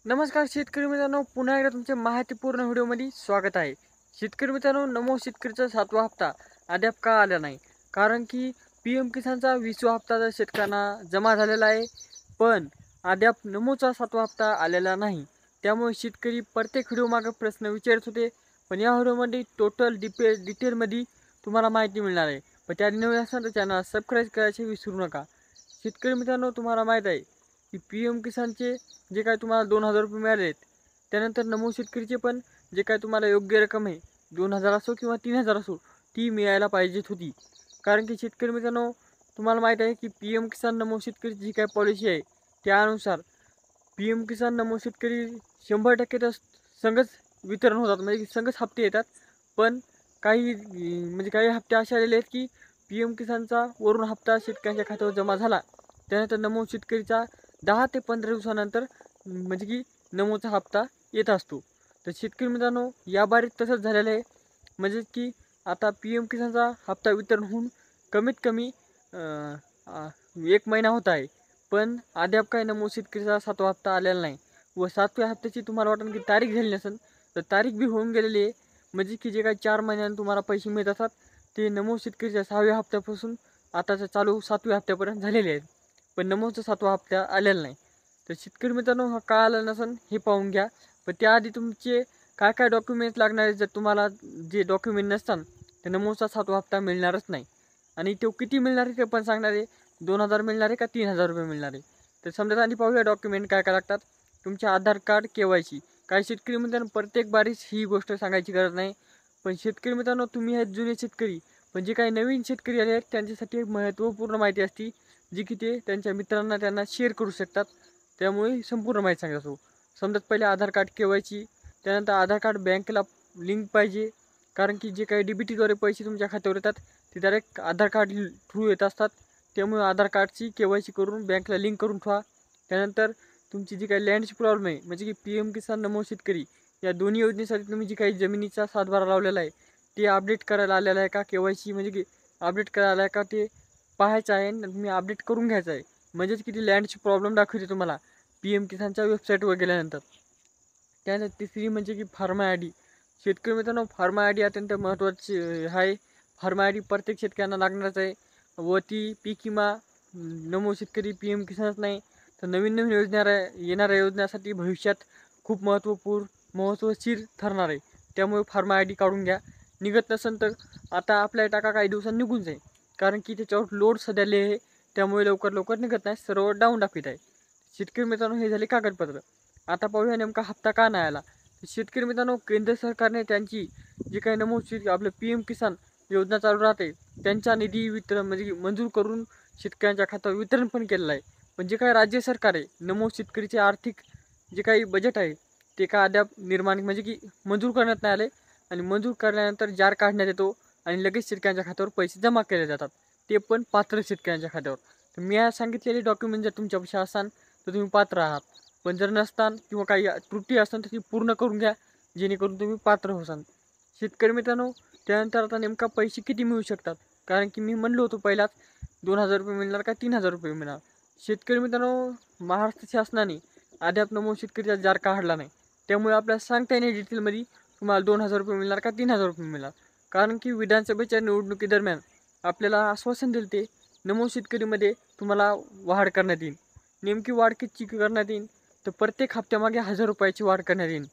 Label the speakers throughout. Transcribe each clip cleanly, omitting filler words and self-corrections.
Speaker 1: नमस्कार शेतकरी मित्रांनो, पुन्हा एकदा तुमच्या माहितीपूर्ण व्हिडिओमध्ये स्वागत आहे. शेतकरी मित्रांनो, नमो शेतकरीचा 7वा हप्ता अद्याप का आला नाही? कारण की पी.एम. किसानचा 20वा हप्ता तर शेतकऱ्यांना जमा झालेला आहे, पण अद्याप नमोचा 7वा हप्ता आलेला नाही. त्यामुळे शेतकरी प्रत्येक व्हिडिओमागे प्रश्न विचारत होते, पण या व्हिडिओमध्ये टोटल डिटेलमध्ये तुम्हाला माहिती मिळणार आहे. पण त्या नवीन असाल तर चॅनल सबस्क्राईब करायचे विसरू नका. शेतकरी मित्रांनो, तुम्हाला माहीत आहे की पी.एम. किसानचे जे काय तुम्हाला 2,000 रुपये मिळाले आहेत, त्यानंतर नमो शेतकरीचे पण जे काय तुम्हाला योग्य रक्कम आहे, 2,000 असो किंवा 3,000 असो, ती मिळायला पाहिजेत होती. कारण की शेतकरी मित्रांनो, तुम्हाला माहीत आहे की पी.एम. किसान नमो शेतकरीची जी काय पॉलिसी आहे, त्यानुसार पी.एम. किसान नमो शेतकरी 100% तर संघच वितरण होतात, म्हणजे संघच हप्ते येतात. पण काही म्हणजे काही हप्ते असे आलेले आहेत की पी.एम. किसानचा वरून हप्ता शेतकऱ्यांच्या खात्यावर जमा झाला, त्यानंतर नमो शेतकरीचा 10 ते 15 दिवसानंतर म्हणजे की नमोचा हप्ता येत असतो. तर शेतकरी मित्रांनो, या बारीत तसंच झालेलं आहे. म्हणजे की आता पी.एम. किसानचा हप्ता वितरण होऊन कमीत कमी 1 महिना होत आहे, पण अद्याप काही नमो शेतकरीचा 7वा हप्ता आलेला नाही. व 7व्या हप्त्याची तुम्हाला वाटेल की तारीख झाली नसेल, तर तारीख बी होऊन गेलेली आहे. म्हणजे की जे काही 4 महिन्यांनी तुम्हाला पैसे मिळत असतात, ते नमो शेतकरीच्या 6व्या हप्त्यापासून आताच्या चालू 7व्या हप्त्यापर्यंत झालेले आहेत. पण नमोचा 7वा हप्ता आलेला नाही. तर शेतकरी मित्रांनो, हा का आला नसेल हे पाहून घ्या. पण त्याआधी तुमचे काय काय डॉक्युमेंट्स लागणार आहेत. जर तुम्हाला जे डॉक्युमेंट नसतात, तर नमोचा 7वा हप्ता मिळणारच नाही. आणि तो किती मिळणार आहे ते पण सांगणार आहे. 2,000 मिळणार आहे का 3,000 रुपये मिळणार आहे. तर समजा आधी पाहूया डॉक्युमेंट काय काय लागतात. तुमचे आधार कार्ड, के.वाय.सी. काही शेतकरी मित्रांनो, प्रत्येक बारीस ही गोष्ट सांगायची गरज नाही. पण शेतकरी मित्रांनो, तुम्ही आहेत जुने शेतकरी, पण जे काही नवीन शेतकरी आले आहेत त्यांच्यासाठी एक महत्त्वपूर्ण माहिती असते, जी की ते त्यांच्या मित्रांना त्यांना शेअर करू शकतात. त्यामुळे संपूर्ण माहिती सांगतो. समजा पहिले आधार कार्ड, के.वाय.सी. त्यानंतर आधार कार्ड बँकेला लिंक पाहिजे. कारण की जे काही डी.बी.टीद्वारे पैसे तुमच्या खात्यावर येतात, ते डायरेक्ट आधार कार्ड थ्रू येत असतात. त्यामुळे आधार कार्डची के.वाय.सी करून बँकला लिंक करून ठेवा. त्यानंतर तुमची जी काही लँडची प्रॉब्लेम आहे, म्हणजे की पी.एम. किसान नमो शेतकरी या दोन्ही योजनेसाठी तुम्ही जी काही जमिनीचा सातबारा लावलेला आहे, ते अपडेट करायला आलेला आहे का, के.वाय.सी म्हणजे की अपडेट करायला आहे का, ते पाहायचं आहे आणि तुम्ही अपडेट करून घ्यायचं आहे. म्हणजेच किती लँडची प्रॉब्लेम दाखवते तुम्हाला पी.एम. किसानच्या वेबसाईटवर गेल्यानंतर. त्यानंतर तिसरी म्हणजे की फार्मा आय डी. शेतकरी मित्रांनो, फार्मा आय डी अत्यंत महत्त्वाची आहे. फार्मा आय डी प्रत्येक शेतकऱ्यांना लागणारच आहे. व ती पीक विमा नमो शेतकरी पी.एम. किसानच नाही, तर नवीन नवीन येणाऱ्या योजनेसाठी भविष्यात खूप महत्त्वशीर ठरणार आहे. त्यामुळे फार्मा आय डी काढून घ्या. निघत नसेल तर आता आपल्या टाका काही दिवसांनी निघून जाईल. कारण की त्याच्यावर लोड सध्या आहे, त्यामुळे लवकर लवकर निघत नाही, सर्व्हर डाऊन दाखवित आहे. शेतकरी मित्रांनो, हे झाले कागदपत्र. आता पाहूया नेमका हप्ता का नाही आला. शेतकरी मित्रांनो, केंद्र सरकारने त्यांची जी काही नमूद आपलं पी.एम. किसान योजना चालू राहते, त्यांचा निधी वितरण म्हणजे मंजूर करून शेतकऱ्यांच्या खात्यावर वितरण पण केलेलं आहे. पण जे काही राज्य सरकार आहे, नमो शेतकरीचे आर्थिक जे काही बजेट आहे, ते का अद्याप निर्माण म्हणजे की मंजूर करण्यात नाही आले. आणि मंजूर केल्यानंतर जार काढण्यात येतो आणि लगेच शेतकऱ्यांच्या खात्यावर पैसे जमा केले जातात, ते पण पात्र शेतकऱ्यांच्या खात्यावर. तर मी आज सांगितलेले डॉक्युमेंट जर तुमच्यापाशी असाल तर तुम्ही पात्र आहात. पण जर नसताल किंवा काही त्रुटी असेल तर ती पूर्ण करून घ्या, जेणेकरून तुम्ही पात्र होसाल. शेतकरी मित्रांनो, त्यानंतर आता नेमका पैसे किती मिळू शकतात. कारण की मी म्हणलो होतो पहिलाच, 2,000 रुपये मिळणार का 3,000 रुपये मिळणार. शेतकरी मित्रांनो, महाराष्ट्र शासनाने अद्याप नमो शेतकरीचा जार काढला नाही. त्यामुळे आपल्याला सांगता येणे डिटेलमध्ये तुम्हाला 2,000 रुपये मिळणार का 3,000 रुपये मिळणार. कारण की विधानसभेच्या निवडणुकीदरम्यान आपल्याला आश्वासन दिले ते, नमो शेतकरीमध्ये तुम्हाला वाढ करण्यात येईल. नेमकी वाढ किती करण्यात येईल, तर प्रत्येक हप्त्यामागे 1,000 रुपयाची वाढ करण्यात येईल.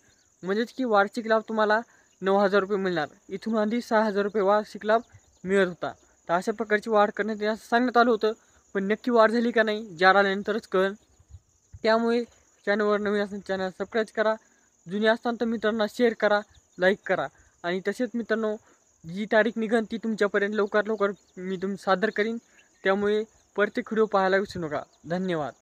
Speaker 1: म्हणजेच की वार्षिक लाभ तुम्हाला 9,000 रुपये मिळणार. इथून आधी 6,000 रुपये वार्षिक लाभ मिळत होता. तर अशा प्रकारची वाढ करण्यात येईल असं सांगण्यात आलं होतं. पण नक्की वाढ झाली का नाही, जार आल्यानंतरच कळेल. त्यामुळे चॅनलवर नवीन असेल चॅनल सबस्क्राईब करा. जुने असताना तर मित्रांना शेअर करा, लाईक करा. आणि तसेच मित्रांनो, जी तारीख निघन ती तुमच्यापर्यंत लवकर लवकर मी सादर करीन. त्यामुळे प्रत्येक व्हिडिओ पाहायला विसरू नका. धन्यवाद.